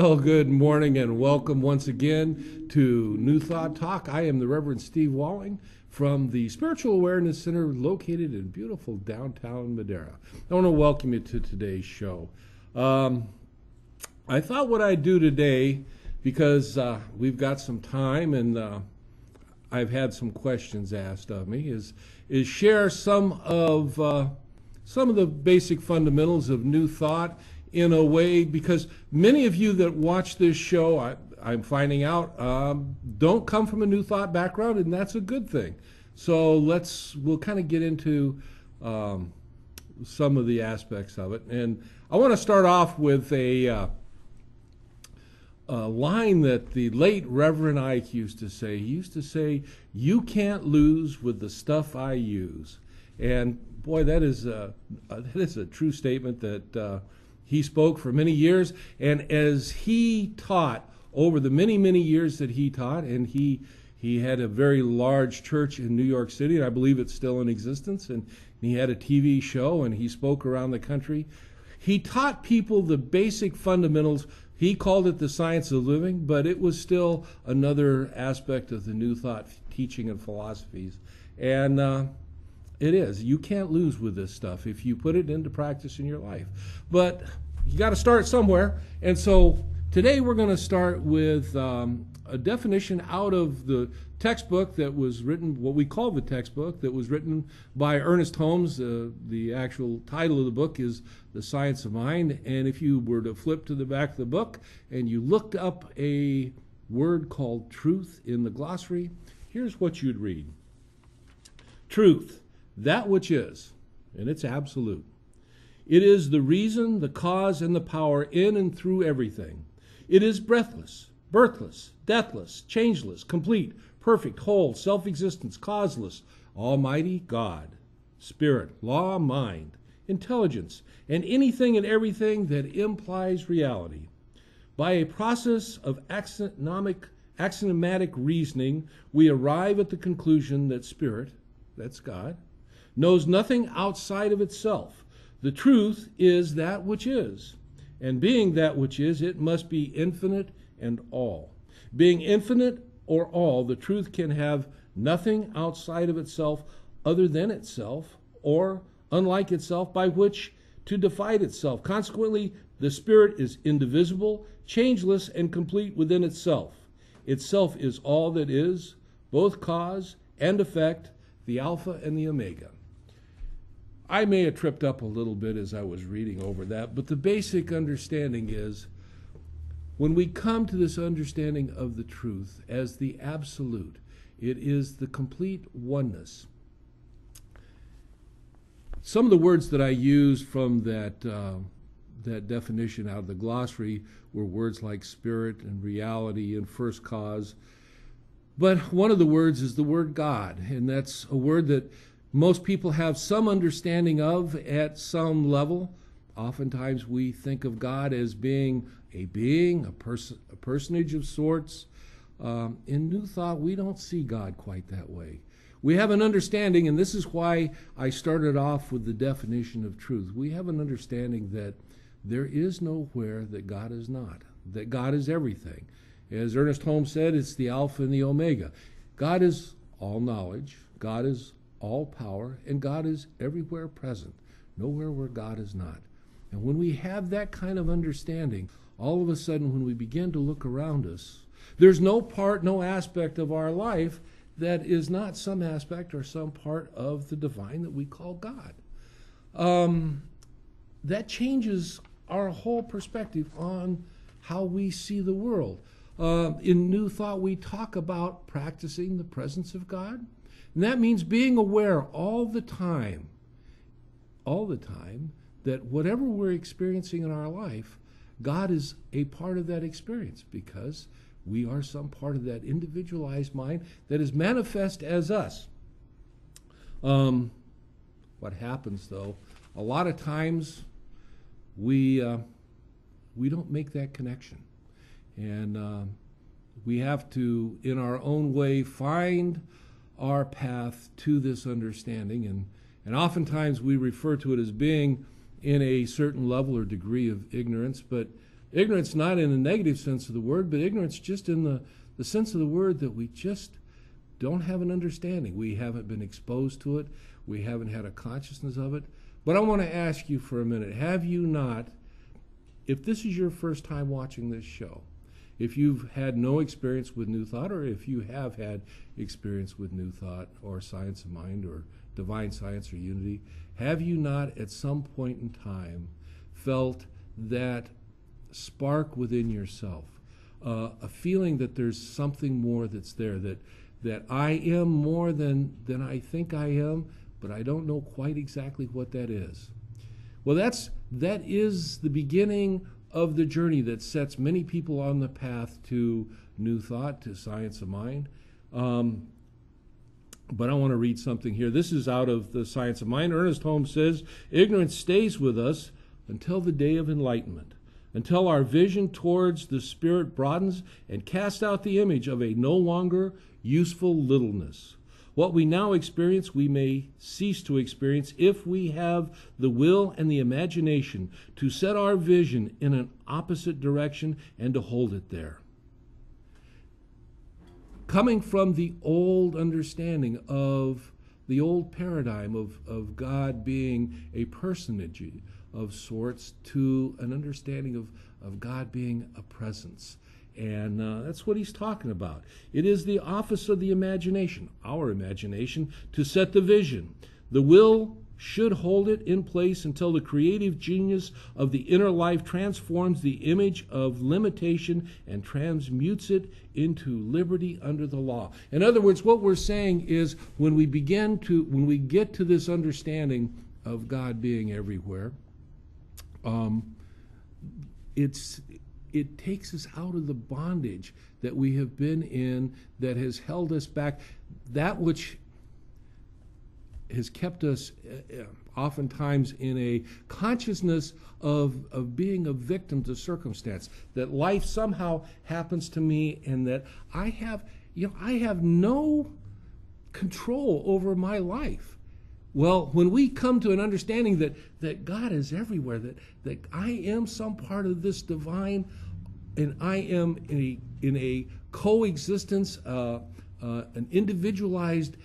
Well, good morning and welcome once again to New Thought Talk. I am the Reverend Steve Walling from the Spiritual Awareness Center located in beautiful downtown Madera. I want to welcome you to today's show. I thought what I'd do today, because we've got some time and I've had some questions asked of me, is share some of the basic fundamentals of New Thought in a way, because many of you that watch this show, I'm finding out, don't come from a New Thought background, and that's a good thing. So we'll kind of get into some of the aspects of it. And I want to start off with a line that the late Reverend Ike used to say. He used to say, "You can't lose with the stuff I use." And boy, that is a true statement that he spoke for many years. And as he taught over the many, many years that he taught, and he had a very large church in New York City, and I believe it's still in existence, and he had a TV show, and he spoke around the country. He taught people the basic fundamentals. He called it the science of living, but it was still another aspect of the New Thought teaching and philosophies. And it is. You can't lose with this stuff if you put it into practice in your life. But you got to start somewhere. And so today we're going to start with a definition out of the textbook that was written, what we call the textbook, that was written by Ernest Holmes. The actual title of the book is The Science of Mind. And if you were to flip to the back of the book and you looked up a word called truth in the glossary, here's what you'd read. Truth, that which is, and it's absolute. It is the reason, the cause, and the power in and through everything. It is breathless, birthless, deathless, changeless, complete, perfect, whole, self-existence, causeless, almighty God, spirit, law, mind, intelligence, and anything and everything that implies reality. By a process of axiomatic reasoning, we arrive at the conclusion that spirit, that's God, knows nothing outside of itself. The truth is that which is, and being that which is, it must be infinite and all. Being infinite or all, the truth can have nothing outside of itself other than itself, or unlike itself, by which to divide itself. Consequently, the spirit is indivisible, changeless, and complete within itself. Itself is all that is, both cause and effect, the Alpha and the Omega. I may have tripped up a little bit as I was reading over that, but the basic understanding is when we come to this understanding of the truth as the absolute, it is the complete oneness. Some of the words that I used from that definition out of the glossary were words like spirit and reality and first cause. But one of the words is the word God, and that's a word that most people have some understanding of at some level. Oftentimes we think of God as being, a personage of sorts. In New Thought, we don't see God quite that way. We have an understanding, and this is why I started off with the definition of truth. We have an understanding that there is nowhere that God is not, that God is everything. As Ernest Holmes said, it's the Alpha and the Omega. God is all knowledge, God is all power, and God is everywhere present, nowhere where God is not. And when we have that kind of understanding, all of a sudden when we begin to look around us, there's no part, no aspect of our life that is not some aspect or some part of the divine that we call God. That changes our whole perspective on how we see the world. In New Thought, we talk about practicing the presence of God. And that means being aware all the time, that whatever we're experiencing in our life, God is a part of that experience because we are some part of that individualized mind that is manifest as us. What happens, though, a lot of times we don't make that connection. And we have to, in our own way, find our path to this understanding. And oftentimes we refer to it as being in a certain level or degree of ignorance, but Ignorance not in the negative sense of the word, but ignorance just in the sense of the word that we just don't have an understanding. We haven't been exposed to it. We haven't had a consciousness of it. But I want to ask you for a minute, have you not, if this is your first time watching this show, if you've had no experience with New Thought, or if you have had experience with New Thought or Science of Mind or Divine Science or Unity, have you not at some point in time felt that spark within yourself, a feeling that there's something more that's there, that I am more than I think I am, but I don't know quite exactly what that is? Well, that is the beginning of the journey that sets many people on the path to New Thought, to Science of Mind. But I want to read something here. This is out of the Science of Mind. Ernest Holmes says, ignorance stays with us until the day of enlightenment, until our vision towards the Spirit broadens and casts out the image of a no longer useful littleness. What we now experience, we may cease to experience if we have the will and the imagination to set our vision in an opposite direction and to hold it there. Coming from the old understanding of the old paradigm of God being a personage of sorts to an understanding of God being a presence. And that's what he's talking about. It is the office of the imagination, our imagination, to set the vision. The will should hold it in place until the creative genius of the inner life transforms the image of limitation and transmutes it into liberty under the law. In other words, what we're saying is when we get to this understanding of God being everywhere, it takes us out of the bondage that we have been in, that has held us back, that which has kept us oftentimes in a consciousness of being a victim to circumstance, that life somehow happens to me and that I have no control over my life. Well, when we come to an understanding that God is everywhere, that I am some part of this divine, and I am in a coexistence, an individualized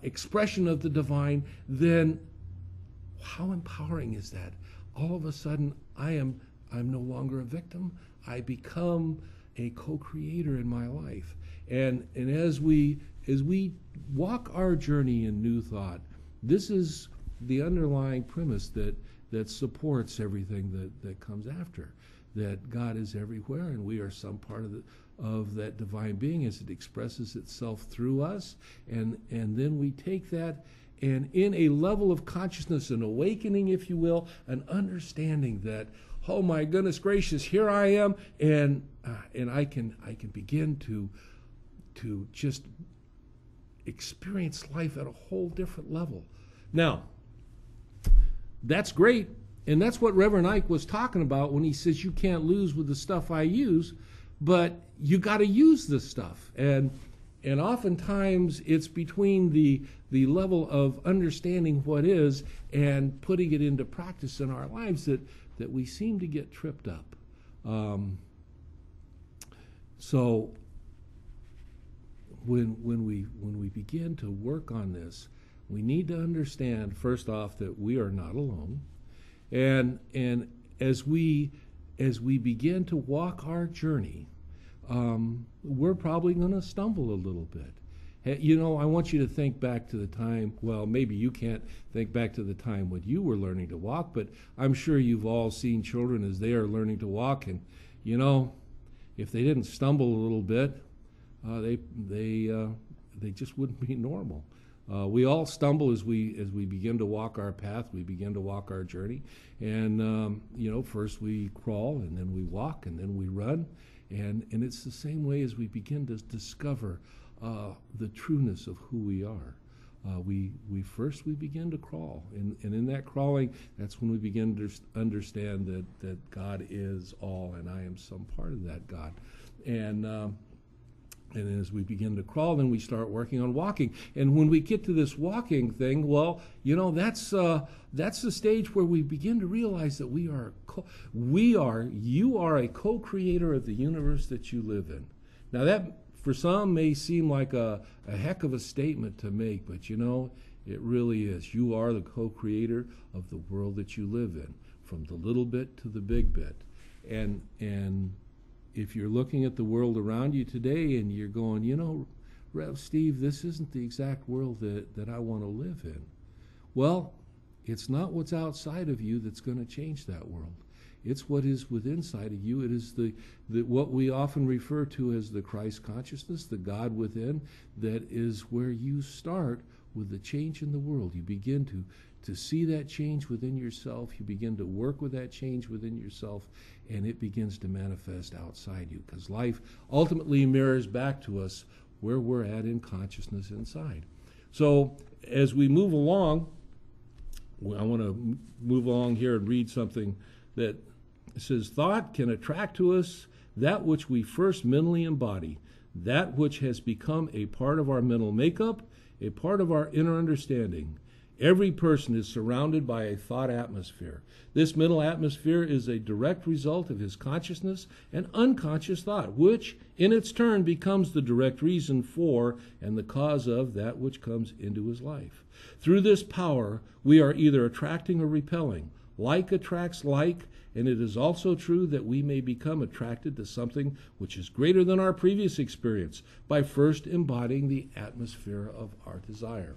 expression of the divine, then how empowering is that? All of a sudden, I'm no longer a victim. I become a co-creator in my life. And as we walk our journey in New Thought, this is the underlying premise that supports everything that comes after, that God is everywhere and we are some part of that divine being as it expresses itself through us, and then we take that and in a level of consciousness, an awakening, if you will, an understanding that, oh my goodness gracious, here I am, and I can begin to just experience life at a whole different level. Now, that's great, and that's what Reverend Ike was talking about when he says you can't lose with the stuff I use, but you got to use this stuff. And oftentimes it's between the level of understanding what is and putting it into practice in our lives that we seem to get tripped up. So when we begin to work on this, we need to understand first off that we are not alone, and as we begin to walk our journey, we're probably going to stumble a little bit. You know, I want you to think back to the time, well, maybe you can't think back to the time when you were learning to walk, but I'm sure you've all seen children as they are learning to walk, and you know, if they didn't stumble a little bit, they just wouldn't be normal. We all stumble as we begin to walk our path. We begin to walk our journey, and first we crawl, and then we walk, and then we run, and it's the same way as we begin to discover the trueness of who we are. We begin to crawl, and in that crawling, that's when we begin to understand that God is all, and I am some part of that God, and And as we begin to crawl, then we start working on walking. And when we get to this walking thing, well, you know, that's the stage where we begin to realize that you are a co-creator of the universe that you live in. Now that, for some, may seem like a heck of a statement to make, but you know, it really is. You are the co-creator of the world that you live in, from the little bit to the big bit. And if you're looking at the world around you today and you're going, you know, Rev Steve, this isn't the exact world that I want to live in. Well, it's not what's outside of you that's going to change that world. It's what is within inside of you. It is the what we often refer to as the Christ consciousness, the God within, that is where you start with the change in the world. You begin to see that change within yourself. You begin to work with that change within yourself, and it begins to manifest outside you, because life ultimately mirrors back to us where we're at in consciousness inside. So as we move along, I want to move along here and read something that says, thought can attract to us that which we first mentally embody, that which has become a part of our mental makeup, a part of our inner understanding. Every person is surrounded by a thought atmosphere. This mental atmosphere is a direct result of his consciousness and unconscious thought, which in its turn becomes the direct reason for and the cause of that which comes into his life. Through this power, we are either attracting or repelling. Like attracts like, and it is also true that we may become attracted to something which is greater than our previous experience by first embodying the atmosphere of our desire.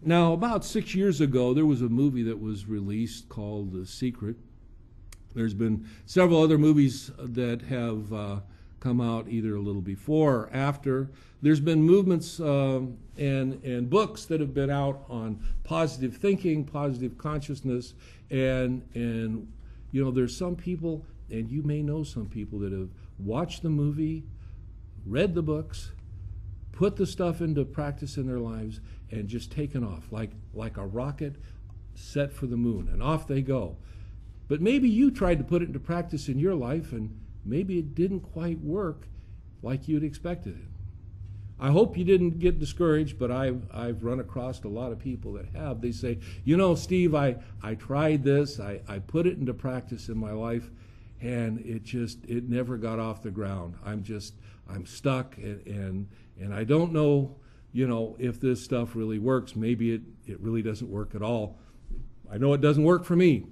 Now, about 6 years ago, there was a movie that was released called The Secret. There's been several other movies that have come out either a little before or after. There's been movements and books that have been out on positive thinking, positive consciousness, and you know, there's some people, and you may know some people, that have watched the movie, read the books, put the stuff into practice in their lives, and just taken off like a rocket set for the moon, and off they go. But maybe you tried to put it into practice in your life, and maybe it didn't quite work like you'd expected it. I hope you didn't get discouraged, but I've run across a lot of people that have. They say, you know, Steve, I tried this, I put it into practice in my life, and it never got off the ground. I'm stuck, and I don't know, you know, if this stuff really works. Maybe it really doesn't work at all. I know it doesn't work for me.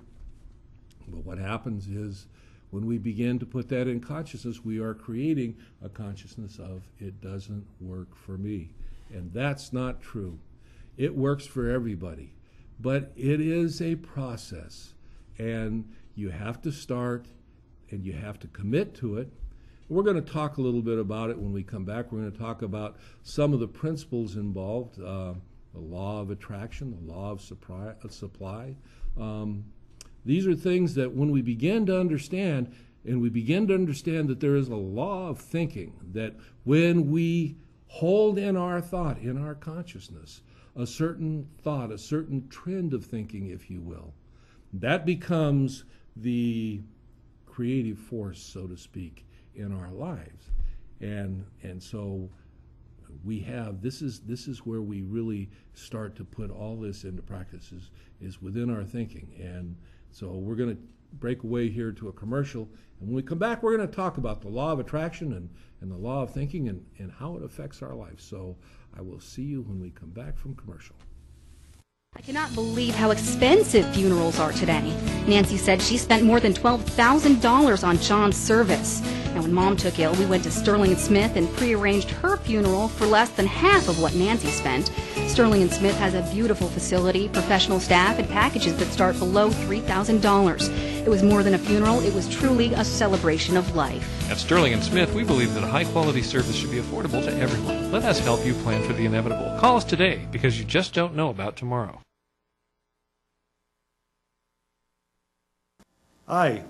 But what happens is, when we begin to put that in consciousness, we are creating a consciousness of, it doesn't work for me. And that's not true. It works for everybody. But it is a process. And you have to start, and you have to commit to it. We're going to talk a little bit about it when we come back. We're going to talk about some of the principles involved, the law of attraction, the law of supply. These are things that when we begin to understand, and we begin to understand that there is a law of thinking, that when we hold in our thought, in our consciousness, a certain thought, a certain trend of thinking, if you will, that becomes the creative force, so to speak, in our lives. And so we have, this is where we really start to put all this into practice, is within our thinking. And so we're going to break away here to a commercial, and when we come back, we're going to talk about the law of attraction and the law of thinking and how it affects our life. So I will see you when we come back from commercial. I cannot believe how expensive funerals are today. Nancy said she spent more than $12,000 on John's service. Now, when Mom took ill, we went to Sterling & Smith and prearranged her funeral for less than half of what Nancy spent. Sterling & Smith has a beautiful facility, professional staff, and packages that start below $3,000. It was more than a funeral. It was truly a celebration of life. At Sterling & Smith, we believe that a high-quality service should be affordable to everyone. Let us help you plan for the inevitable. Call us today, because you just don't know about tomorrow. Hi,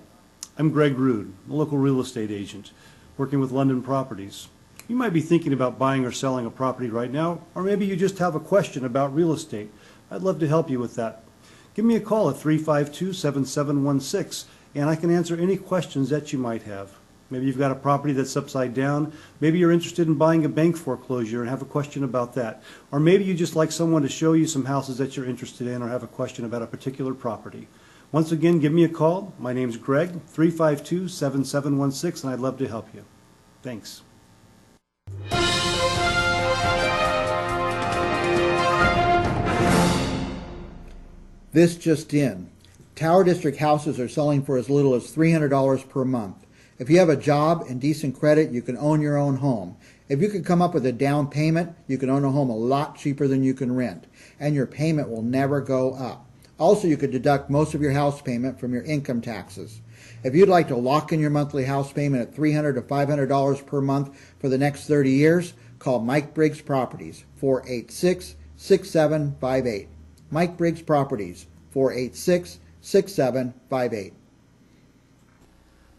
I'm Greg Rude, a local real estate agent working with London Properties. You might be thinking about buying or selling a property right now, or maybe you just have a question about real estate. I'd love to help you with that. Give me a call at 352-7716, and I can answer any questions that you might have. Maybe you've got a property that's upside down. Maybe you're interested in buying a bank foreclosure and have a question about that. Or maybe you just like someone to show you some houses that you're interested in or have a question about a particular property. Once again, give me a call. My name's Greg, 352-7716, and I'd love to help you. Thanks. This just in. Tower District houses are selling for as little as $300 per month. If you have a job and decent credit, you can own your own home. If you can come up with a down payment, you can own a home a lot cheaper than you can rent, and your payment will never go up. Also, you could deduct most of your house payment from your income taxes. If you'd like to lock in your monthly house payment at $300 to $500 per month for the next 30 years, call Mike Briggs Properties, 486-6758. Mike Briggs Properties, 486-6758.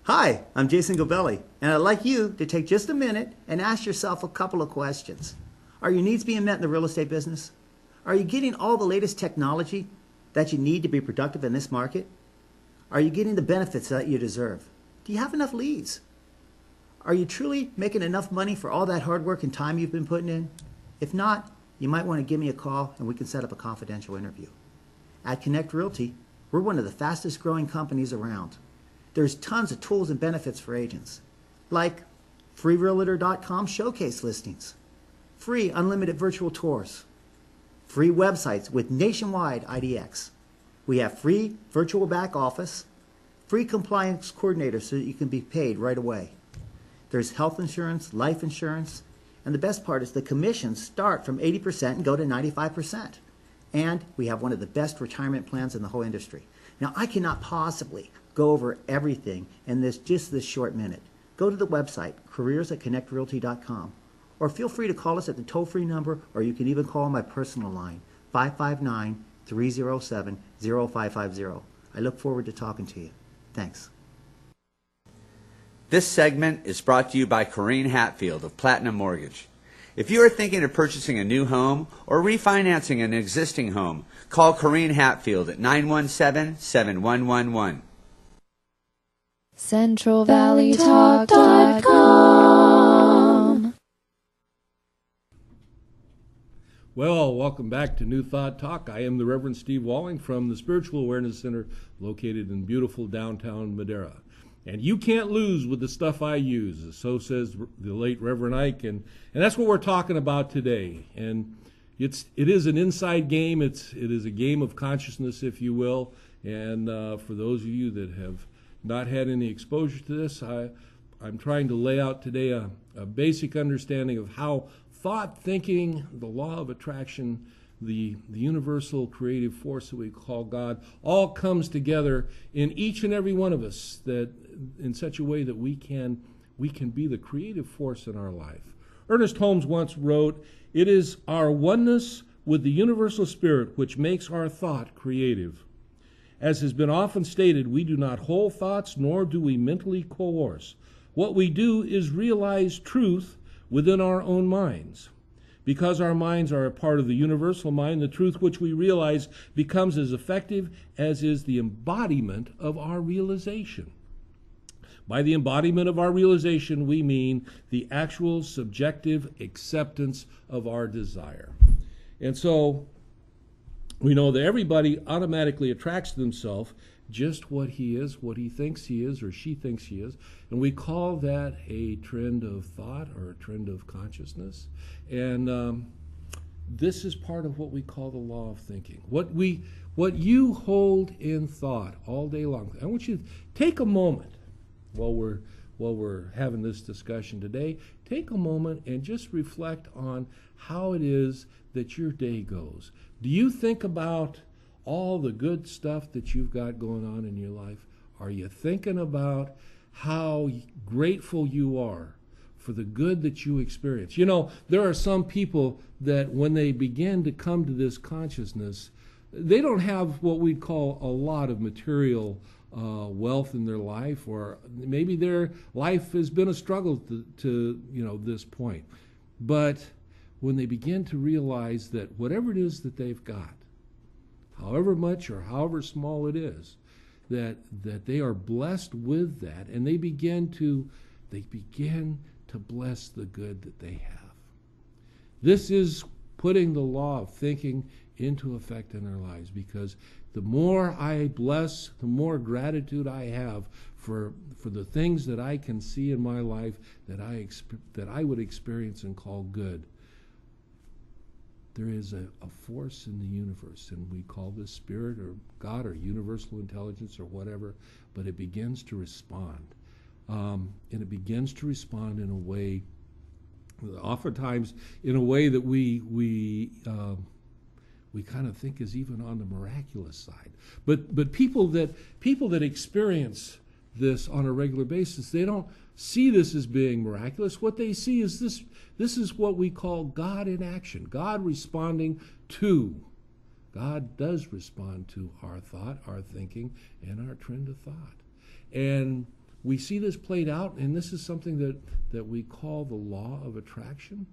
Hi, I'm Jason Gobelli, and I'd like you to take just a minute and ask yourself a couple of questions. Are your needs being met in the real estate business? Are you getting all the latest technology that you need to be productive in this market? Are you getting the benefits that you deserve? Do you have enough leads? Are you truly making enough money for all that hard work and time you've been putting in? If not, you might want to give me a call and we can set up a confidential interview. At Connect Realty, we're one of the fastest growing companies around. There's tons of tools and benefits for agents, like freerealtor.com showcase listings, free unlimited virtual tours, free websites with nationwide IDX. We have free virtual back office, free compliance coordinators so that you can be paid right away. There's health insurance, life insurance, and the best part is the commissions start from 80% and go to 95%. And we have one of the best retirement plans in the whole industry. Now, I cannot possibly go over everything in this short minute. Go to the website, careers@connectrealty.com, or feel free to call us at the toll-free number, or you can even call my personal line, 559-307-0550. I look forward to talking to you. Thanks. This segment is brought to you by Corrine Hatfield of Platinum Mortgage. If you are thinking of purchasing a new home or refinancing an existing home, call Corrine Hatfield at 917-7111. CentralValleyTalk.com. Well, welcome back to New Thought Talk. I am the Reverend Steve Walling from the Spiritual Awareness Center located in beautiful downtown Madera. And you can't lose with the stuff I use, so says the late Reverend Ike, and that's what we're talking about today. And it is an inside game. It is a game of consciousness, if you will. And for those of you that have not had any exposure to this, I'm trying to lay out today a basic understanding of how thought, thinking, the law of attraction, the universal creative force that we call God, all comes together in each and every one of us, that in such a way that we can be the creative force in our life. Ernest Holmes once wrote, "It is our oneness with the universal spirit which makes our thought creative. As has been often stated, we do not hold thoughts, nor do we mentally coerce. What we do is realize truth within our own minds. Because our minds are a part of the universal mind, the truth which we realize becomes as effective as is the embodiment of our realization. By the embodiment of our realization, we mean the actual subjective acceptance of our desire." And so we know that everybody automatically attracts to themselves just what he is, what he thinks he is, or she thinks he is. And we call that a trend of thought or a trend of consciousness. And this is part of what we call the law of thinking. What you hold in thought all day long. I want you to take a moment while we're having this discussion today. Take a moment and just reflect on how it is that your day goes. Do you think about all the good stuff that you've got going on in your life? Are you thinking about how grateful you are for the good that you experience? You know, there are some people that when they begin to come to this consciousness, they don't have what we'd call a lot of material wealth in their life, or maybe their life has been a struggle to this point. But when they begin to realize that whatever it is that they've got, however much or however small it is, that they are blessed with that, and they begin to they begin to bless the good that they have. This is putting the law of thinking into effect in our lives, because the more I bless, the more gratitude I have for the things that I can see in my life that I would experience and call good. There is a force in the universe, and we call this spirit or God or universal intelligence or whatever, but it begins to respond. And it begins to respond in a way, oftentimes in a way that we kind of think is even on the miraculous side. But people that experience this on a regular basis, they don't see this as being miraculous. What they see is this is what we call God in action. God responding to. God does respond to our thought, our thinking, and our trend of thought. And we see this played out, and this is something that we call the law of attraction.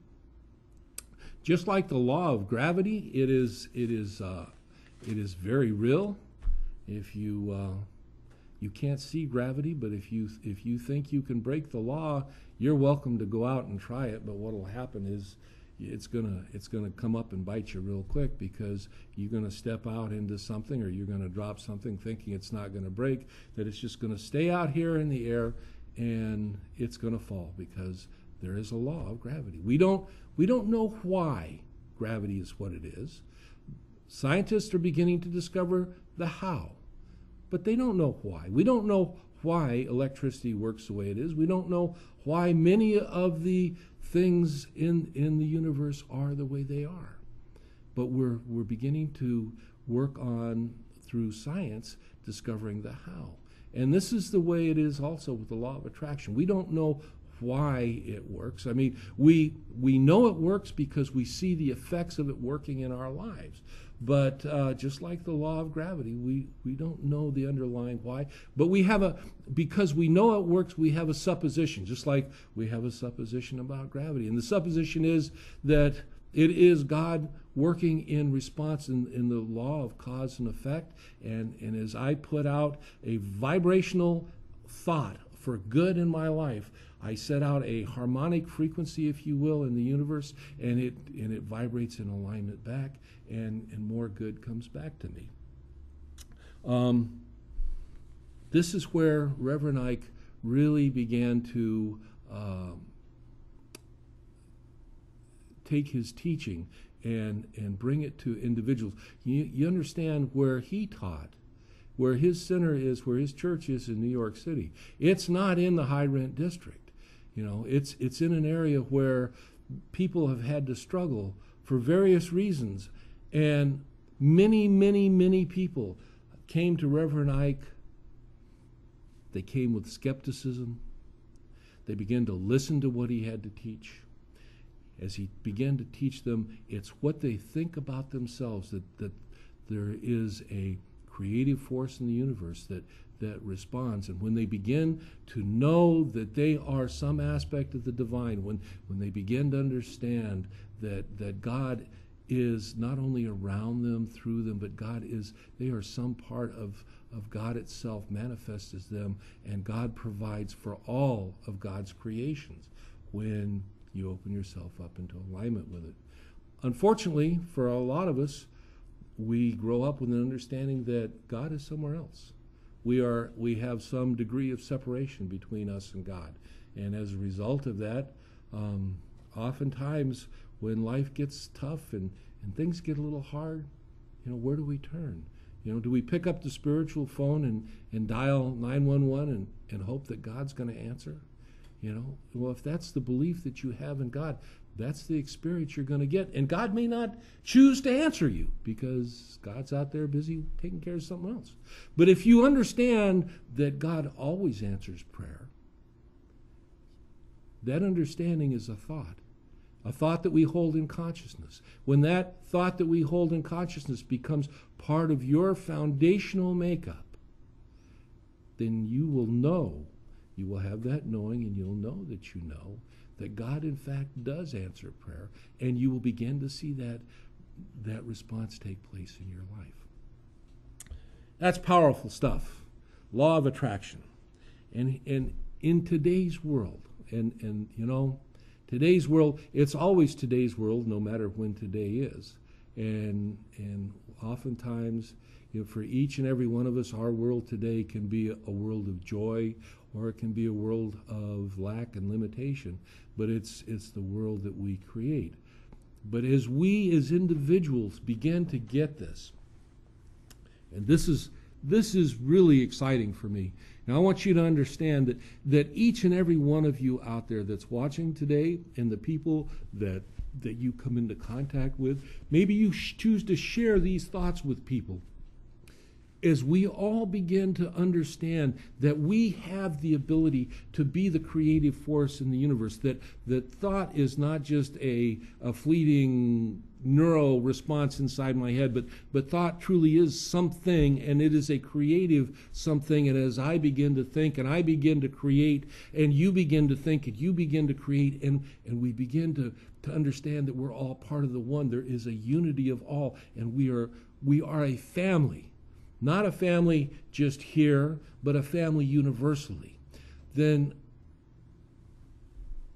Just like the law of gravity, it is very real. If you can't see gravity, but if you think you can break the law, you're welcome to go out and try it. But what will happen is it's gonna come up and bite you real quick, because you're gonna step out into something, or you're gonna drop something thinking it's not gonna break, that it's just gonna stay out here in the air, and it's gonna fall, because there is a law of gravity. We don't know why gravity is what it is. Scientists are beginning to discover the how, but they don't know why. We don't know why electricity works the way it is. We don't know why many of the things in the universe are the way they are. But we're beginning to work on, through science, discovering the how. And this is the way it is also with the law of attraction. We don't know why it works. I mean, we know it works because we see the effects of it working in our lives. But just like the law of gravity, we don't know the underlying why. But because we know it works, we have a supposition, just like we have a supposition about gravity. And the supposition is that it is God working in response in the law of cause and effect. And as I put out a vibrational thought for good in my life, I set out a harmonic frequency, if you will, in the universe, and it vibrates in alignment back, and more good comes back to me. This is where Reverend Ike really began to take his teaching and bring it to individuals. You understand where he taught, where his center is, where his church is in New York City. It's not in the high rent district. You know, it's in an area where people have had to struggle for various reasons. And many, many, many people came to Reverend Ike. They came with skepticism. They began to listen to what he had to teach. As he began to teach them, it's what they think about themselves, that there is a creative force in the universe that responds. And when they begin to know that they are some aspect of the divine, when they begin to understand that God is not only around them, through them, but they are some part of God itself manifest as them, and God provides for all of God's creations when you open yourself up into alignment with it. Unfortunately, for a lot of us, we grow up with an understanding that God is somewhere else. We have some degree of separation between us and God. And as a result of that, oftentimes when life gets tough and things get a little hard, where do we turn? Do we pick up the spiritual phone and dial 911 and hope that God's going to answer? Well, if that's the belief that you have in God, that's the experience you're going to get. And God may not choose to answer you because God's out there busy taking care of something else. But if you understand that God always answers prayer, that understanding is a thought that we hold in consciousness. When that thought that we hold in consciousness becomes part of your foundational makeup, then you will have that knowing, and you'll know that God in fact does answer prayer, and you will begin to see that response take place in your life. That's powerful stuff. Law of attraction. And in today's world, and you know, today's world, it's always today's world, no matter when today is. And oftentimes, you know, for each and every one of us, our world today can be a world of joy, or it can be a world of lack and limitation. But it's the world that we create. But as we as individuals begin to get this, and this is really exciting for me. Now I want you to understand that each and every one of you out there that's watching today, and the people that you come into contact with, maybe you choose to share these thoughts with people. As we all begin to understand that we have the ability to be the creative force in the universe, that thought is not just a fleeting neural response inside my head, but thought truly is something, and it is a creative something. And as I begin to think and I begin to create, and you begin to think and you begin to create, and we begin to understand that we're all part of the one, there is a unity of all, and we are a family. Not a family just here, but a family universally. Then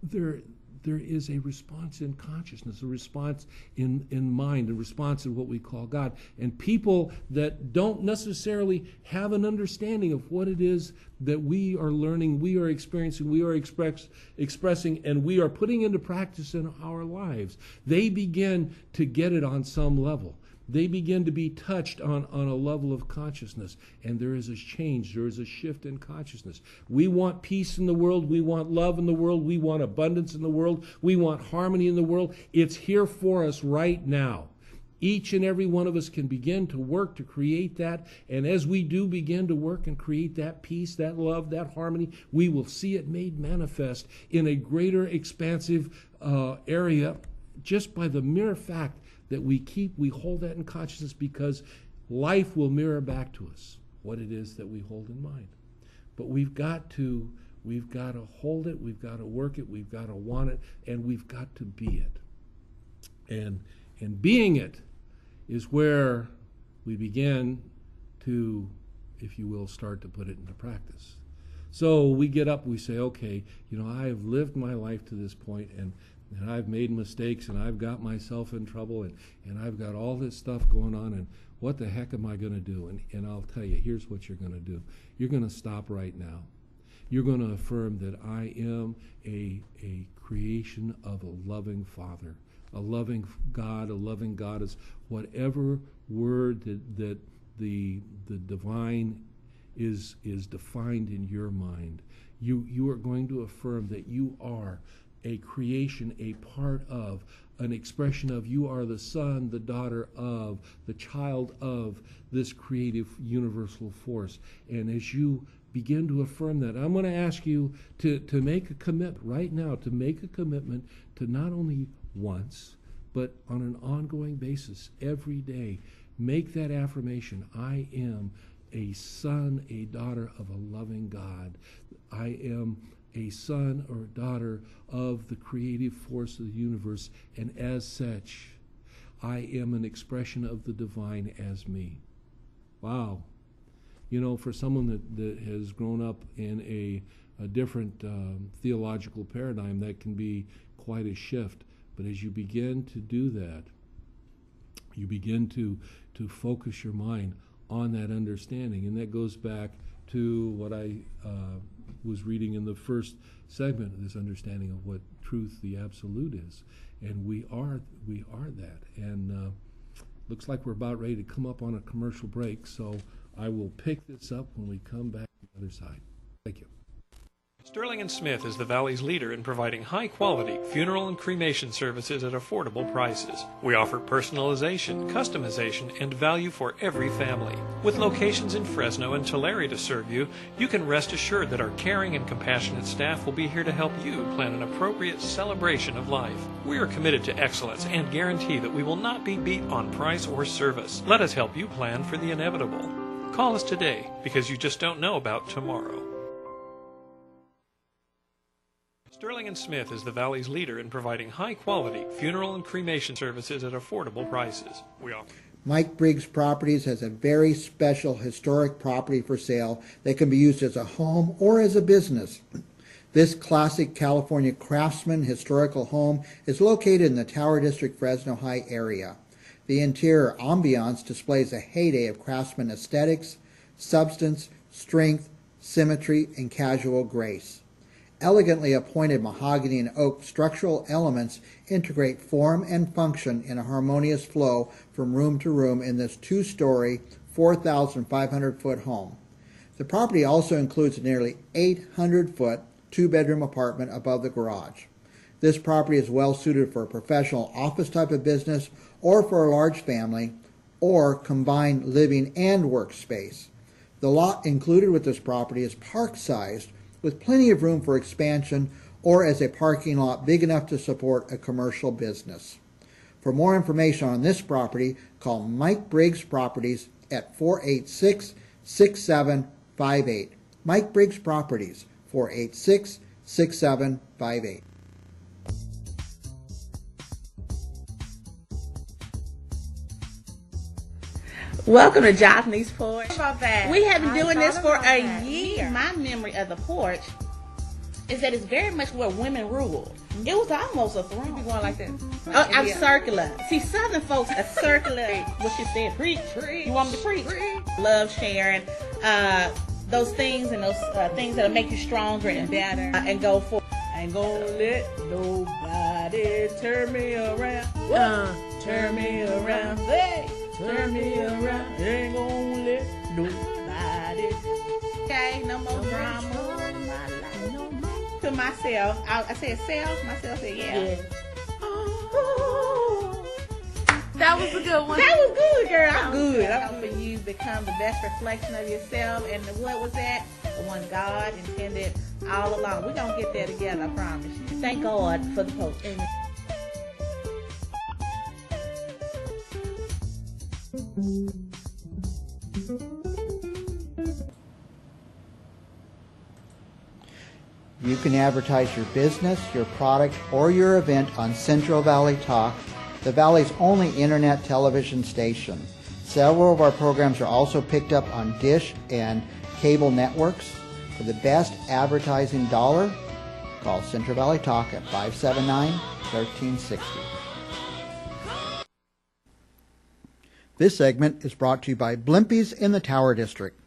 there is a response in consciousness, a response in mind, a response in what we call God. And people that don't necessarily have an understanding of what it is that we are learning, we are experiencing, we are expressing, and we are putting into practice in our lives, they begin to get it on some level. They begin to be touched on a level of consciousness, and there is a change, there is a shift in consciousness. We want peace in the world, we want love in the world, we want abundance in the world, we want harmony in the world. It's here for us right now. Each and every one of us can begin to work to create that, and as we do begin to work and create that peace, that love, that harmony, we will see it made manifest in a greater expansive area, just by the mere fact that we hold that in consciousness, because life will mirror back to us what it is that we hold in mind. But we've got to hold it, we've got to work it, we've got to want it, and we've got to be it. And being it is where we begin to, if you will, start to put it into practice. So we get up, we say, okay, you know, I have lived my life to this point, and I've made mistakes, and I've got myself in trouble, and I've got all this stuff going on, and what the heck am I going to do? And I'll tell you, here's what you're going to do. You're going to stop right now. You're going to affirm that I am a creation of a loving Father, a loving God, a loving Goddess, whatever word that the divine is defined in your mind. You are going to affirm that you are a creation, a part of, an expression of, you are the son, the daughter of, the child of this creative universal force. And as you begin to affirm that, I'm going to ask you to make a commitment right now, to make a commitment to not only once, but on an ongoing basis, every day, make that affirmation. I am a son, a daughter of a loving God. I am a son or daughter of the creative force of the universe, and as such, I am an expression of the divine as me. Wow. You know, for someone that has grown up in a different theological paradigm, that can be quite a shift. But as you begin to do that, you begin to focus your mind on that understanding. And that goes back to what I was reading in the first segment, of this understanding of what truth, the absolute, is. And we are that. And looks like we're about ready to come up on a commercial break, so I will pick this up when we come back to the other side. Thank you. Sterling & Smith is the Valley's leader in providing high-quality funeral and cremation services at affordable prices. We offer personalization, customization, and value for every family. With locations in Fresno and Tulare to serve you, you can rest assured that our caring and compassionate staff will be here to help you plan an appropriate celebration of life. We are committed to excellence and guarantee that we will not be beat on price or service. Let us help you plan for the inevitable. Call us today, because you just don't know about tomorrow. Sterling & Smith is the Valley's leader in providing high-quality funeral and cremation services at affordable prices. Mike Briggs Properties has a very special historic property for sale that can be used as a home or as a business. This classic California craftsman historical home is located in the Tower District, Fresno High area. The interior ambiance displays a heyday of craftsman aesthetics, substance, strength, symmetry, and casual grace. Elegantly appointed mahogany and oak structural elements integrate form and function in a harmonious flow from room to room in this two-story, 4,500-foot home. The property also includes a nearly 800-foot two-bedroom apartment above the garage. This property is well suited for a professional office type of business or for a large family or combined living and workspace. The lot included with this property is park-sized with plenty of room for expansion or as a parking lot big enough to support a commercial business. For more information on this property, call Mike Briggs Properties at 486-6758. Mike Briggs Properties, 486-6758. Welcome to Jothny's Porch. How about that? We have been doing this for a that. year. My memory of the porch is that it's very much where women ruled. It was almost a throne. You going like this? Oh, I'm circular. See, Southern folks are circular. What you said, preach. You want me to preach? Love sharing those things and those things that'll make you stronger and better and go for. I ain't gonna let nobody turn me around. Turn me around. Hey, turn me around. Ain't gonna let nobody. Okay, no more drama. To myself, I said self. Myself said yeah. That was a good one. That was good, girl. I'm good. I'm for you become the best reflection of yourself. And what was that? The one God intended all along. We're going to get there together, I promise you. Thank God for the post. Amen. You can advertise your business, your product, or your event on Central Valley Talk, the Valley's only internet television station. Several of our programs are also picked up on Dish and cable networks. For the best advertising dollar, call Central Valley Talk at 579-1360. This segment is brought to you by Blimpies in the Tower District.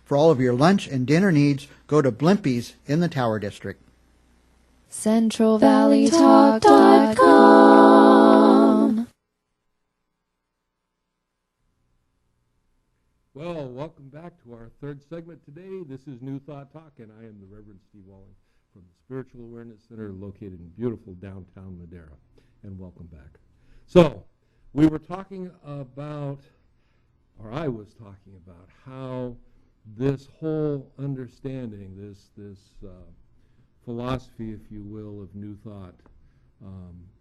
For all of your lunch and dinner needs, go to Blimpies in the Tower District. CentralValleyTalk.com. Well, welcome back to our third segment today. This is New Thought Talk, and I am the Reverend Steve Walling from the Spiritual Awareness Center located in beautiful downtown Madera. And welcome back. So, we were talking about, or I was talking about, how this whole understanding, this philosophy, if you will, of New Thought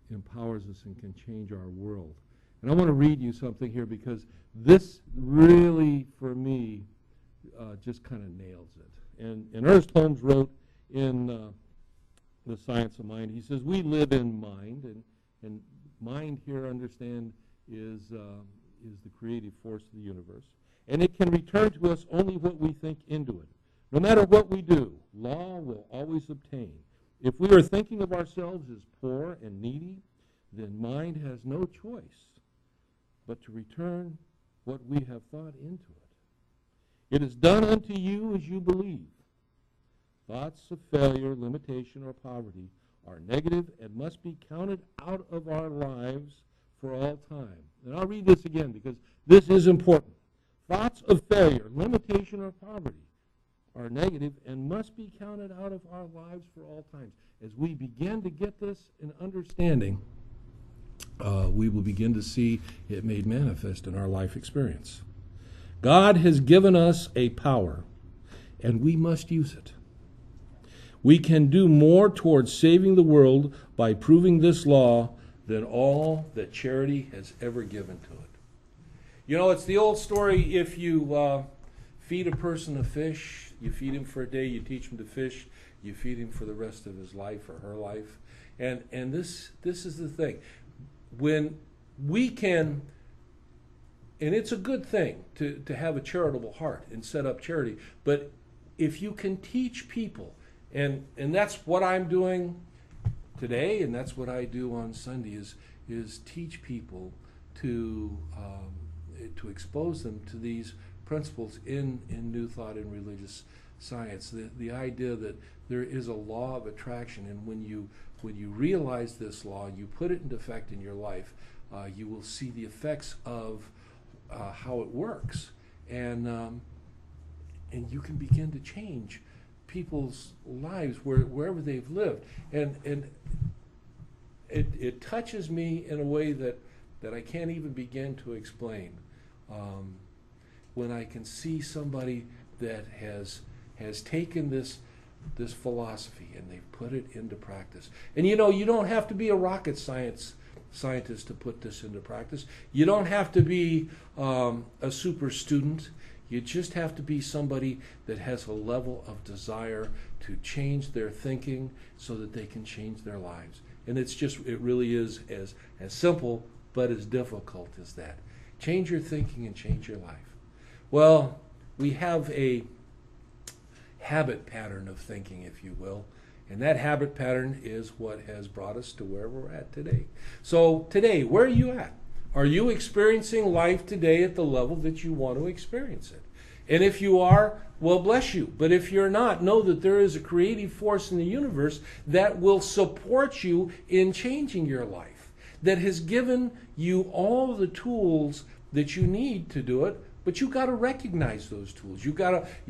empowers us and can change our world. And I want to read you something here because this really, for me, just kind of nails it. And Ernest Holmes wrote in The Science of Mind, he says, we live in mind, and mind here, understand, is the creative force of the universe. And it can return to us only what we think into it. No matter what we do, law will always obtain. If we are thinking of ourselves as poor and needy, then mind has no choice but to return what we have thought into it. It is done unto you as you believe. Thoughts of failure, limitation, or poverty are negative and must be counted out of our lives for all time. And I'll read this again because this is important. Thoughts of failure, limitation, or poverty are negative and must be counted out of our lives for all times. As we begin to get this in understanding, we will begin to see it made manifest in our life experience. God has given us a power, and we must use it. We can do more towards saving the world by proving this law than all that charity has ever given to it. You know, it's the old story, if you feed a person a fish, you feed him for a day, you teach him to fish, you feed him for the rest of his life or her life. And this is the thing. When we can, and it's a good thing to have a charitable heart and set up charity, but if you can teach people And that's what I'm doing today, and that's what I do on Sunday is teach people to expose them to these principles in New Thought and religious science. The idea that there is a law of attraction, and when you realize this law, you put it into effect in your life, you will see the effects of how it works, and you can begin to change people's lives wherever they've lived, and it touches me in a way that I can't even begin to explain. When I can see somebody that has taken this philosophy and they've put it into practice. And you don't have to be a rocket scientist to put this into practice. You don't have to be a super student. You just have to be somebody that has a level of desire to change their thinking so that they can change their lives. And it really is as simple but as difficult as that. Change your thinking and change your life. Well, we have a habit pattern of thinking, if you will, and that habit pattern is what has brought us to where we're at today. So today, where are you at? Are you experiencing life today at the level that you want to experience it? And if you are, well, bless you. But if you're not, know that there is a creative force in the universe that will support you in changing your life, that has given you all the tools that you need to do it. But you got to recognize those tools. You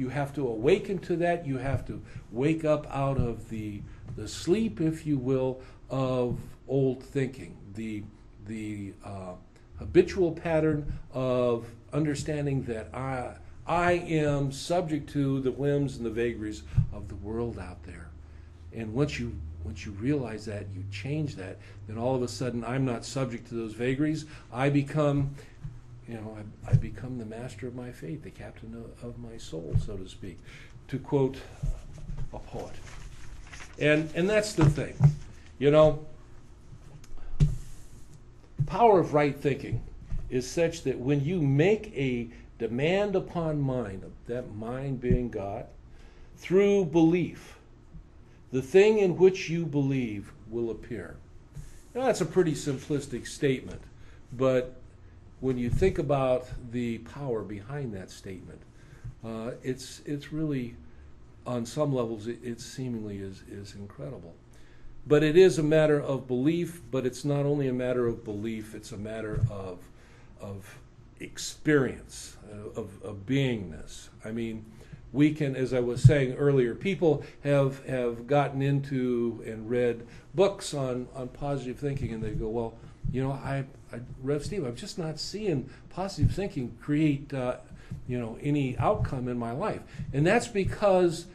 have to awaken to that. You have to wake up out of the sleep, if you will, of old thinking, the habitual pattern of understanding that I am subject to the whims and the vagaries of the world out there. And once you realize that, you change that, then all of a sudden I'm not subject to those vagaries. I become the master of my fate, the captain of my soul, so to speak, to quote a poet. And that's the thing. Power of right thinking is such that when you make a demand upon mind, that mind being God, through belief, the thing in which you believe will appear. Now, that's a pretty simplistic statement, but when you think about the power behind that statement, it's really, on some levels, it seemingly is incredible. But it is a matter of belief, but it's not only a matter of belief, it's a matter of experience, of beingness. I mean, we can, as I was saying earlier, people have gotten into and read books on positive thinking, and they go, well, Rev Steve, I'm just not seeing positive thinking create, any outcome in my life. And that's because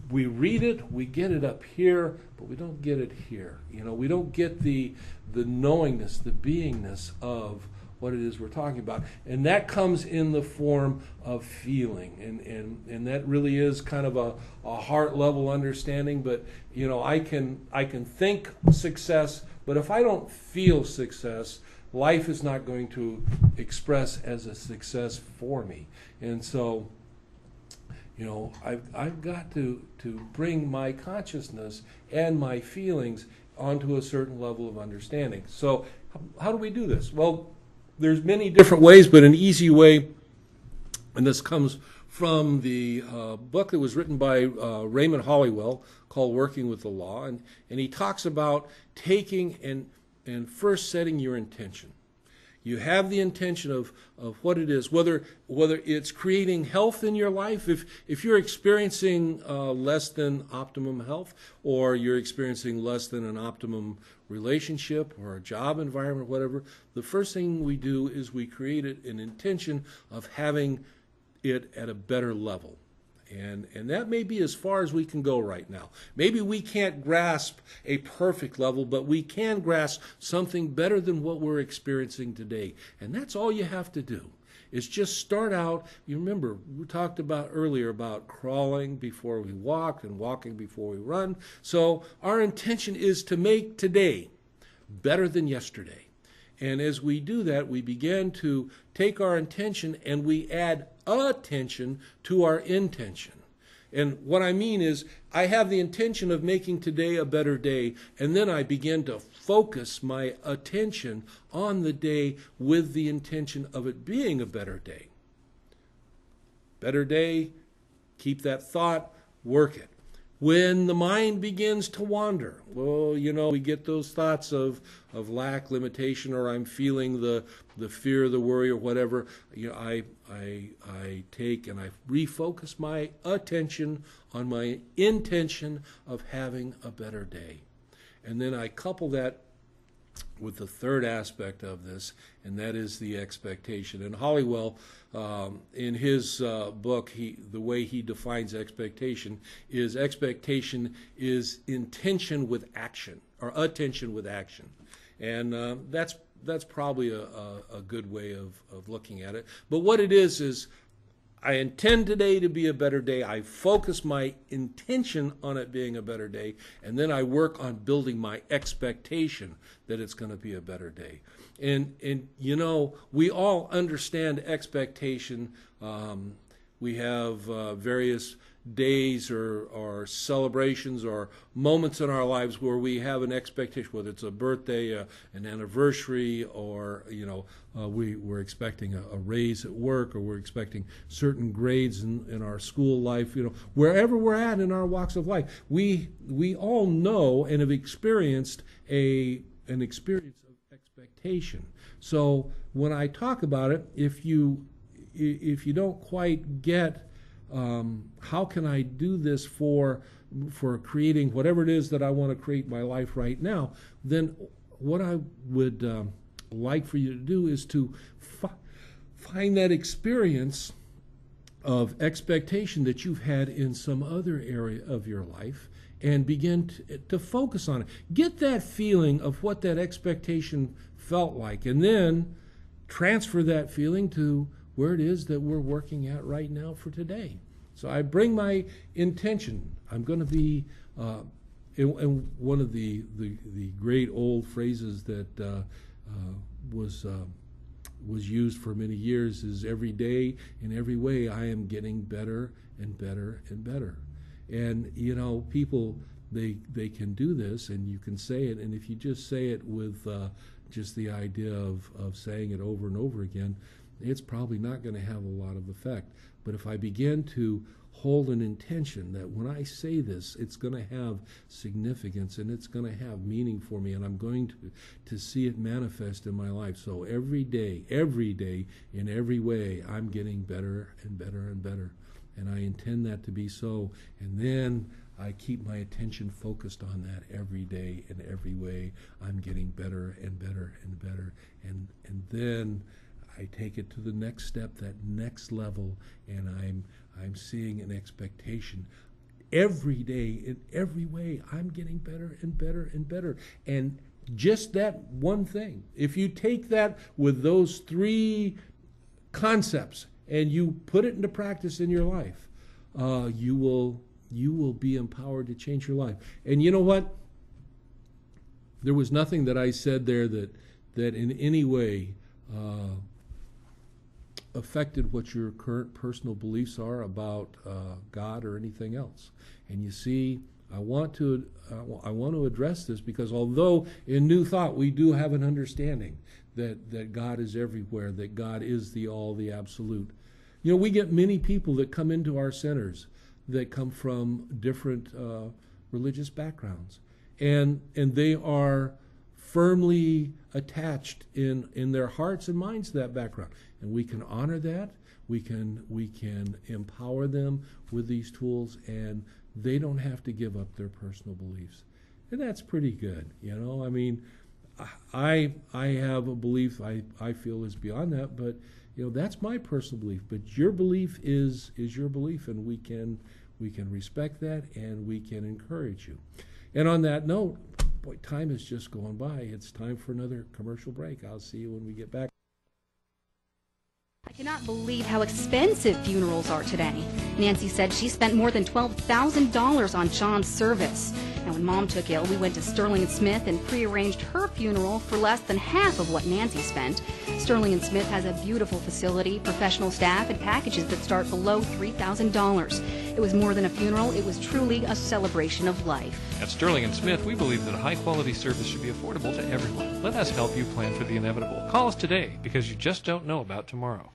we read it, we get it up here, but we don't get it here. We don't get the knowingness, the beingness of what it is we're talking about. And that comes in the form of feeling. And that really is kind of a heart level understanding. But, I can think success, but if I don't feel success, life is not going to express as a success for me. And so, I've got to bring my consciousness and my feelings onto a certain level of understanding. So how do we do this? Well, there's many different ways, but an easy way, and this comes from the book that was written by Raymond Hollywell called Working with the Law, and he talks about taking and first setting your intention. You have the intention of what it is, whether it's creating health in your life. If you're experiencing less than optimum health, or you're experiencing less than an optimum relationship or a job environment, whatever, the first thing we do is we create an intention of having it at a better level. And that may be as far as we can go right now. Maybe we can't grasp a perfect level, but we can grasp something better than what we're experiencing today. And that's all you have to do, is just start out. You remember, we talked about earlier about crawling before we walk and walking before we run. So our intention is to make today better than yesterday. And as we do that, we begin to take our intention and we add attention to our intention. And what I mean is, I have the intention of making today a better day, and then I begin to focus my attention on the day with the intention of it being a better day. Better day, keep that thought, work it. When the mind begins to wander, well, we get those thoughts of lack, limitation, or I'm feeling the fear, the worry, or whatever. I take and I refocus my attention on my intention of having a better day. And then I couple that with the third aspect of this, and that is the expectation. And Hollywell, in his book, the way he defines expectation is intention with action, or attention with action. And that's probably a good way of looking at it. But what it is I intend today to be a better day. I focus my intention on it being a better day, and then I work on building my expectation that it's going to be a better day. And we all understand expectation. We have various days or celebrations or moments in our lives where we have an expectation, whether it's a birthday, an anniversary, or we're expecting a raise at work, or we're expecting certain grades in our school life. Wherever we're at in our walks of life, we all know and have experienced an experience of expectation. So when I talk about it, if you don't quite get how can I do this for creating whatever it is that I want to create in my life right now, then what I would like for you to do is to find that experience of expectation that you've had in some other area of your life and begin to focus on it. Get that feeling of what that expectation felt like, and then transfer that feeling to where it is that we're working at right now for today. So I bring my intention. I'm going to be, and one of the great old phrases that was used for many years is, every day in every way I am getting better and better and better. And people, they can do this, and you can say it, and if you just say it with just the idea of saying it over and over again, it's probably not going to have a lot of effect. But if I begin to hold an intention that when I say this, it's going to have significance and it's going to have meaning for me, and I'm going to see it manifest in my life. So every day, in every way, I'm getting better and better and better. And I intend that to be so. And then I keep my attention focused on that every day in every way. I'm getting better and better and better. And then I take it to the next step, that next level, and I'm seeing an expectation. Every day, in every way, I'm getting better and better and better. And just that one thing, if you take that with those three concepts and you put it into practice in your life, you will be empowered to change your life. And you know what? There was nothing that I said there that in any way affected what your current personal beliefs are about God or anything else. And you see, I want to address this, because although in New Thought we do have an understanding that God is everywhere, that God is the all, the absolute. We get many people that come into our centers that come from different religious backgrounds, and they are firmly attached in their hearts and minds to that background. And we can honor that. We can empower them with these tools, and they don't have to give up their personal beliefs. And that's pretty good. I mean, I have a belief I feel is beyond that, but that's my personal belief. But your belief is your belief, and we can respect that, and we can encourage you. And on that note, boy, time is just going by. It's time for another commercial break. I'll see you when we get back. I cannot believe how expensive funerals are today. Nancy said she spent more than $12,000 on John's service. Now, when Mom took ill, we went to Sterling & Smith and prearranged her funeral for less than half of what Nancy spent. Sterling & Smith has a beautiful facility, professional staff, and packages that start below $3,000. It was more than a funeral. It was truly a celebration of life. At Sterling & Smith, we believe that a high-quality service should be affordable to everyone. Let us help you plan for the inevitable. Call us today, because you just don't know about tomorrow.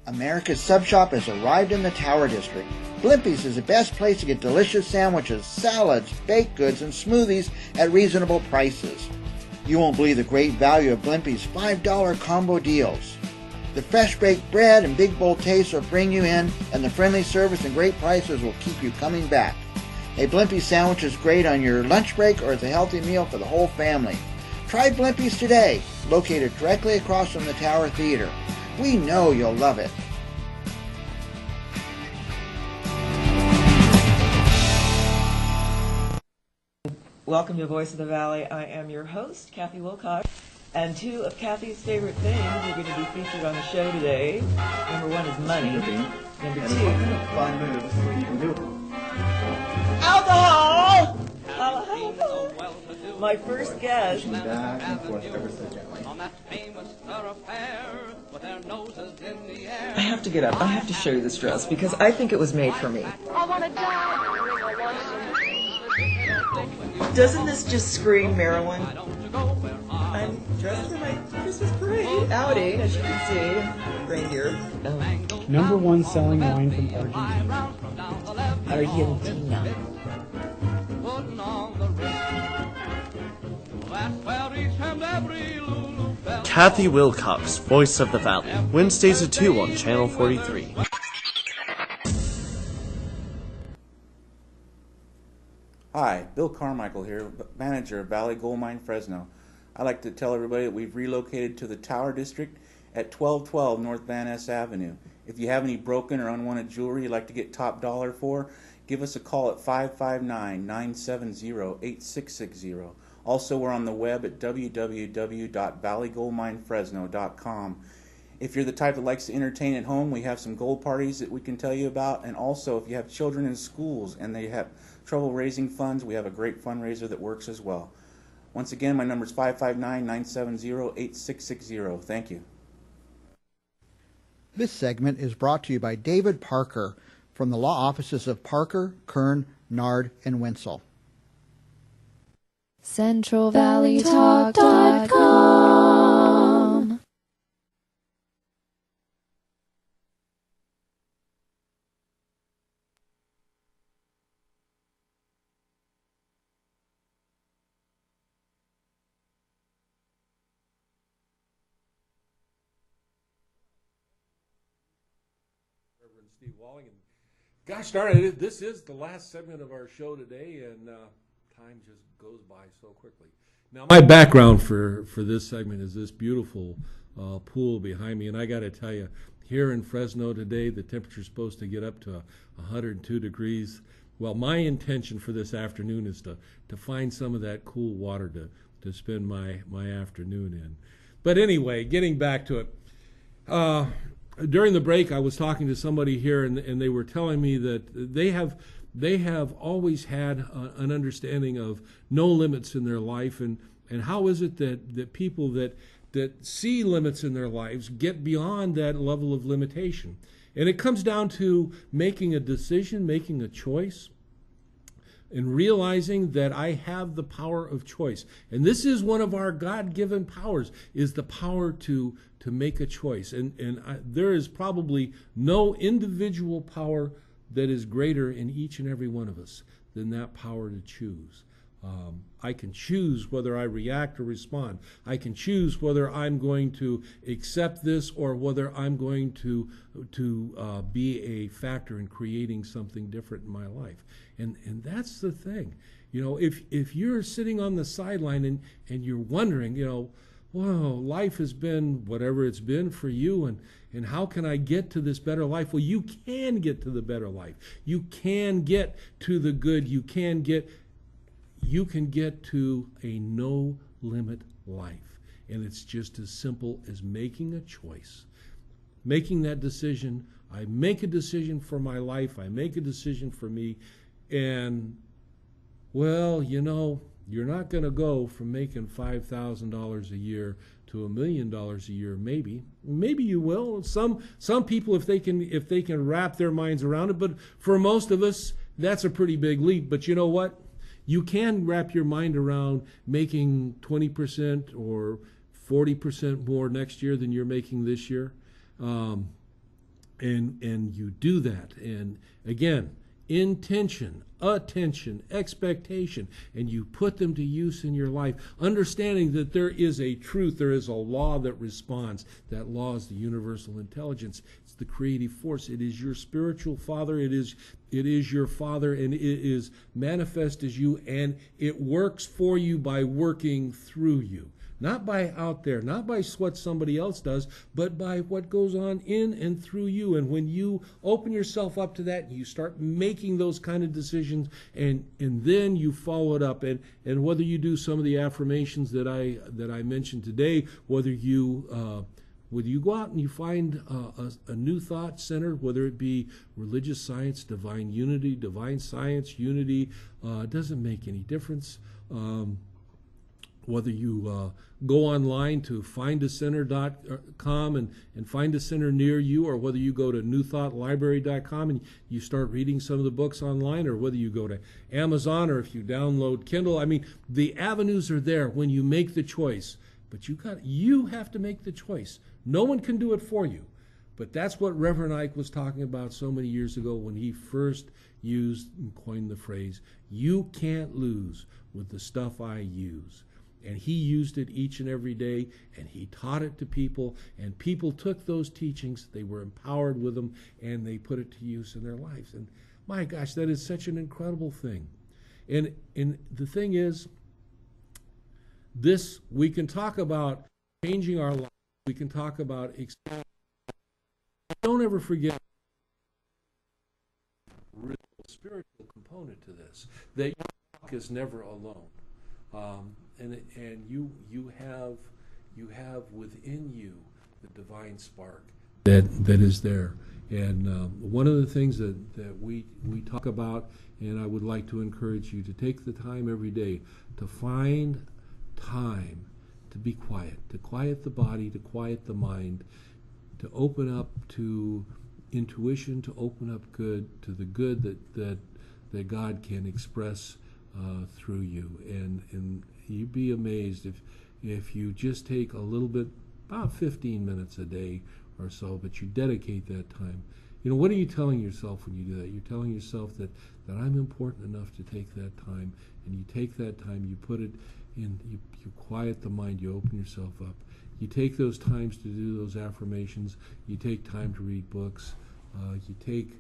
America's Sub Shop has arrived in the Tower District. Blimpie's is the best place to get delicious sandwiches, salads, baked goods, and smoothies at reasonable prices. You won't believe the great value of Blimpie's $5 combo deals. The fresh baked bread and big bowl taste will bring you in, and the friendly service and great prices will keep you coming back. A Blimpie sandwich is great on your lunch break or as a healthy meal for the whole family. Try Blimpie's today, located directly across from the Tower Theater. We know you'll love it. Welcome to Voice of the Valley. I am your host, Kathy Wilcox, and two of Kathy's favorite things are going to be featured on the show today. Number one is money. Number two, fun moves you can do. alcohol! My first guest. Back and forth ever so gently. I have to get up. I have to show you this dress because I think it was made for me. Doesn't this just scream Maryland? I'm dressed for my Christmas parade outing, as you can see. Reindeer. Number one selling wine from Argentina. Argentina. Kathy Wilcox, Voice of the Valley. Wednesdays at 2 on Channel 43. Hi, Bill Carmichael here, manager of Valley Gold Mine Fresno. I'd like to tell everybody that we've relocated to the Tower District at 1212 North Van Ness Avenue. If you have any broken or unwanted jewelry you'd like to get top dollar for, give us a call at 559-970-8660. Also, we're on the web at www.valleygoldminefresno.com. If you're the type that likes to entertain at home, we have some gold parties that we can tell you about. And also, if you have children in schools and they have trouble raising funds, we have a great fundraiser that works as well. Once again, my number is 559-970-8660. Thank you. This segment is brought to you by David Parker from the law offices of Parker, Kern, Nard, and Wenzel. CentralValleyTalk.com. Reverend Steve Walling. And gosh darn it, this is the last segment of our show today, and time just goes by so quickly. Now, my background for this segment is this beautiful pool behind me, and I got to tell you, here in Fresno today, the temperature's supposed to get up to 102 degrees. Well, my intention for this afternoon is to find some of that cool water to spend my afternoon in. But anyway, getting back to it. During the break, I was talking to somebody here, and they were telling me that they have always had an understanding of no limits in their life, and how is it that people that see limits in their lives get beyond that level of limitation? And it comes down to making a decision, making a choice, and realizing that I have the power of choice. And this is one of our God-given powers, is the power to make a choice. And there is probably no individual power that is greater in each and every one of us than that power to choose. I can choose whether I react or respond. I can choose whether I'm going to accept this or whether I'm going to be a factor in creating something different in my life. And that's the thing. You know, if you're sitting on the sideline and you're wondering, you know, whoa, life has been whatever it's been for you, and how can I get to this better life? Well, you can get to the better life. You can get to the good. You can get to a no-limit life. And it's just as simple as making a choice. making that decision. I make a decision for my life. I make a decision for me. And, well, you know, you're not going to go from making $5,000 a year to $1 million a year. Maybe you will. Some people, if they can wrap their minds around it. But for most of us, that's a pretty big leap. But you know what? You can wrap your mind around making 20% or 40% more next year than you're making this year. And you do that. And again, intention, attention, expectation, and you put them to use in your life, understanding that there is a truth, there is a law that responds. That law is the universal intelligence. It's the creative force. It is your spiritual father. It is your father, and it is manifest as you, and it works for you by working through you. Not by out there, not by what somebody else does, but by what goes on in and through you. And when you open yourself up to that, you start making those kind of decisions, and then you follow it up. And whether you do some of the affirmations that I mentioned today, whether you go out and you find a new thought center, whether it be religious science, divine unity, divine science, unity, doesn't make any difference. Whether you go online to findacenter.com and find a center near you, or whether you go to newthoughtlibrary.com and you start reading some of the books online, or whether you go to Amazon, or if you download Kindle. I mean, the avenues are there when you make the choice. But you have to make the choice. No one can do it for you. But that's what Reverend Ike was talking about so many years ago when he first used and coined the phrase, "You can't lose with the stuff I use." And he used it each and every day, and he taught it to people, and people took those teachings, they were empowered with them, and they put it to use in their lives. And my gosh, that is such an incredible thing. And the thing is, we can talk about changing our lives, we can talk about expanding. Don't ever forget the real spiritual component to this, that your walk is never alone. And you have within you the divine spark that is there. And one of the things that we talk about, and I would like to encourage you to take the time every day to find time to be quiet, to quiet the body, to quiet the mind, to open up to intuition, to open up to the good that God can express through you. And you'd be amazed if you just take a little bit, about 15 minutes a day or so, but you dedicate that time. You know, what are you telling yourself when you do that? You're telling yourself that I'm important enough to take that time, and you take that time, you put it in, you quiet the mind, you open yourself up. You take those times to do those affirmations, you take time to read books, you take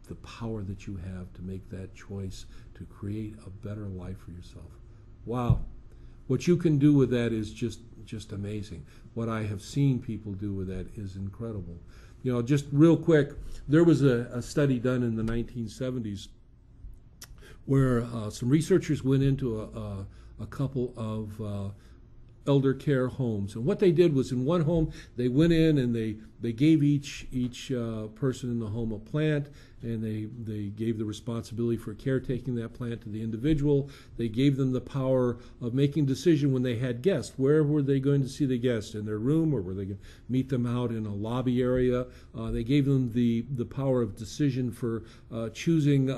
the power that you have to make that choice to create a better life for yourself. Wow. What you can do with that is just amazing. What I have seen people do with that is incredible. You know, just real quick, there was a study done in the 1970s where some researchers went into a couple of elder care homes. And what they did was, in one home, they went in and they gave each person in the home a plant, and they gave the responsibility for caretaking that plant to the individual. They gave them the power of making decision when they had guests. Where were they going to see the guests? In their room, or were they going to meet them out in a lobby area? They gave them the power of decision for choosing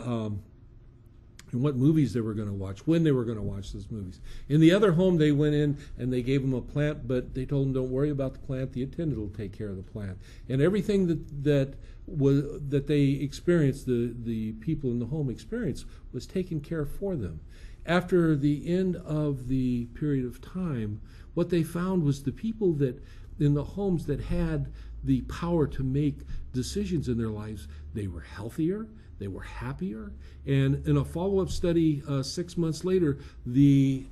and what movies they were going to watch, when they were going to watch those movies. In the other home, they went in and they gave them a plant, but they told them, don't worry about the plant, the attendant will take care of the plant. And everything that they experienced, the people in the home experienced, was taken care of for them. After the end of the period of time, what they found was the people that in the homes that had the power to make decisions in their lives, they were healthier, they were happier. And in a follow-up study 6 months later, the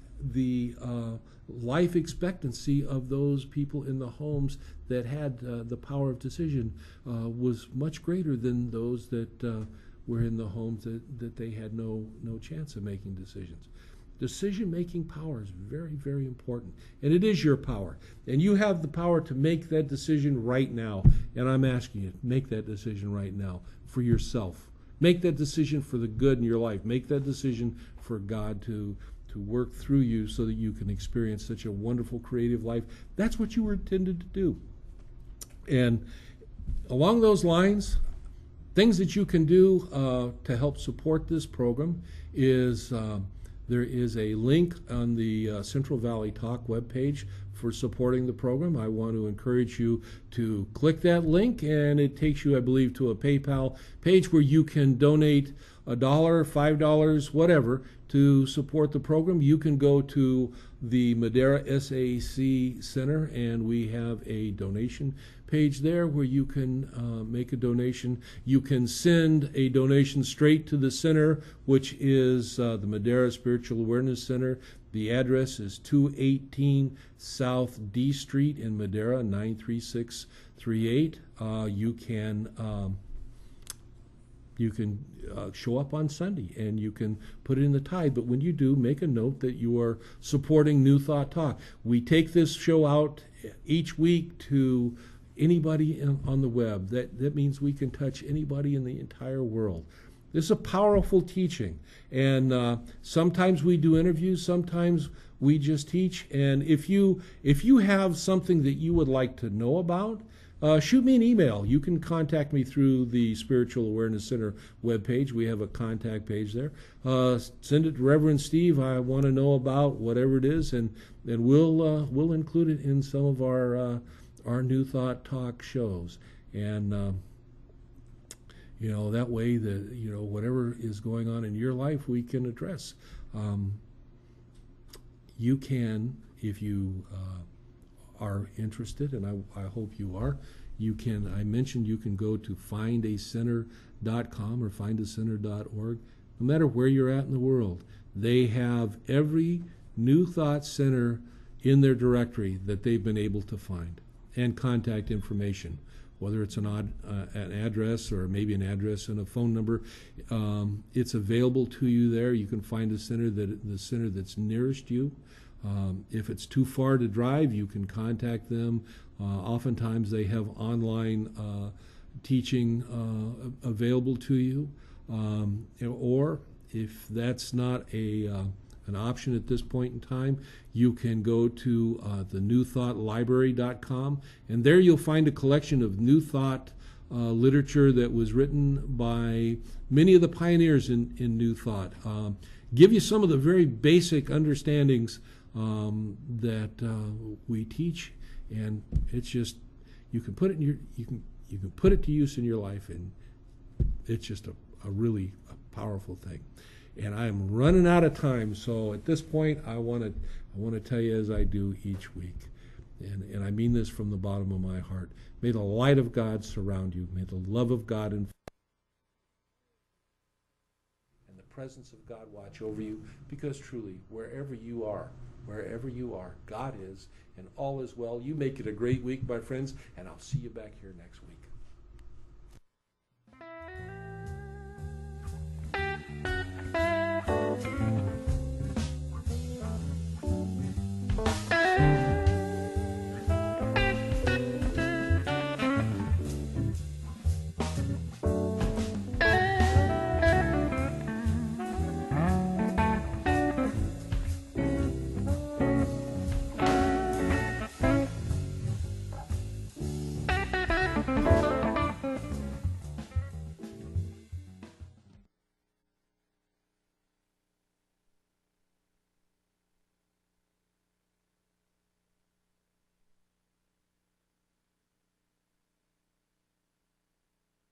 life expectancy of those people in the homes that had the power of decision was much greater than those that were in the homes that they had no chance of making decisions. decision-making power is very, very important. And it is your power. And you have the power to make that decision right now. And I'm asking you, make that decision right now for yourself. Make that decision for the good in your life. Make that decision for God to work through you so that you can experience such a wonderful creative life. That's what you were intended to do. And along those lines, things that you can do to help support this program is there is a link on the Central Valley Talk webpage for supporting the program. I want to encourage you to click that link, and it takes you, I believe, to a PayPal page where you can donate $1, $5, whatever, to support the program. You can go to the Madera SAC Center, and we have a donation page there where you can make a donation. You can send a donation straight to the center, which is the Madera Spiritual Awareness Center. The address is 218 South D Street in Madera, 93638. You can show up on Sunday and you can put it in the tithe, but when you do, make a note that you are supporting New Thought Talk. We take this show out each week to anybody on the web. That means we can touch anybody in the entire world. This is a powerful teaching, and sometimes we do interviews, sometimes we just teach. And if you have something that you would like to know about, shoot me an email. You can contact me through the Spiritual Awareness Center webpage. We have a contact page there. Send it to Reverend Steve. I want to know about whatever it is, and we'll include it in some of our New Thought Talk shows. And that way that whatever is going on in your life, we can address. You can, if you are interested, and I hope you are, I mentioned you can go to findacenter.com or findacenter.org. No matter where you're at in the world, they have every New Thought Center in their directory that they've been able to find, and contact information, whether it's an address or maybe an address and a phone number. It's available to you there. You can find the center that's nearest you. If it's too far to drive, you can contact them. Oftentimes they have online teaching available to you. Or if that's not an option at this point in time, you can go to the newthoughtlibrary.com, and there you'll find a collection of New Thought literature that was written by many of the pioneers in New Thought. Give you some of the very basic understandings that we teach, and it's just you can put it in you can put it to use in your life, and it's just a really powerful thing. And I'm running out of time, so at this point I want to tell you, as I do each week, and I mean this from the bottom of my heart, may the light of God surround you, may the love of God and the presence of God watch over you, because truly, wherever you are, God is, and all is well. You make it a great week, my friends, and I'll see you back here next week.